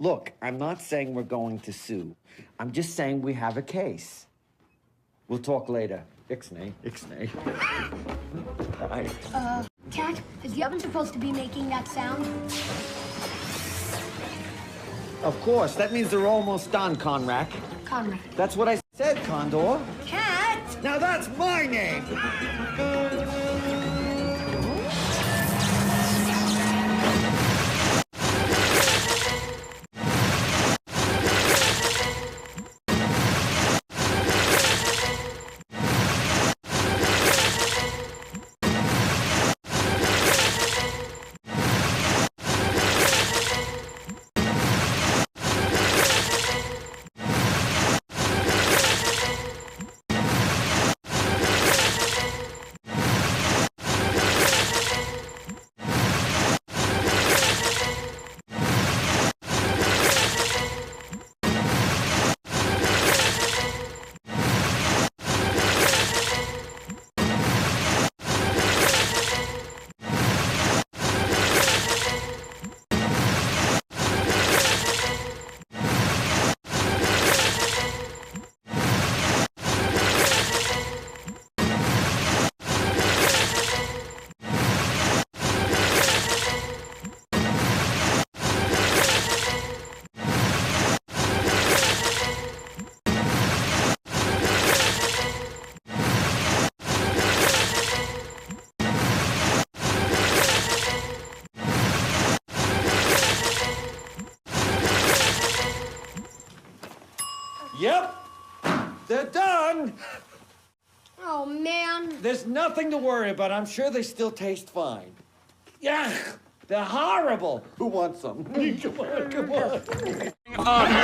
Look, I'm not saying we're going to sue. I'm just saying we have a case. We'll talk later. Ixnay, ixnay. Cat, is the oven supposed to be making that sound? Of course, that means they're almost done, Conrack. Conrad. That's what I said, Condor. Cat! Now that's my name! Yep, they're done. Oh, man. There's nothing to worry about. I'm sure they still taste fine. Yeah, they're horrible. Who wants some? Come on, come on.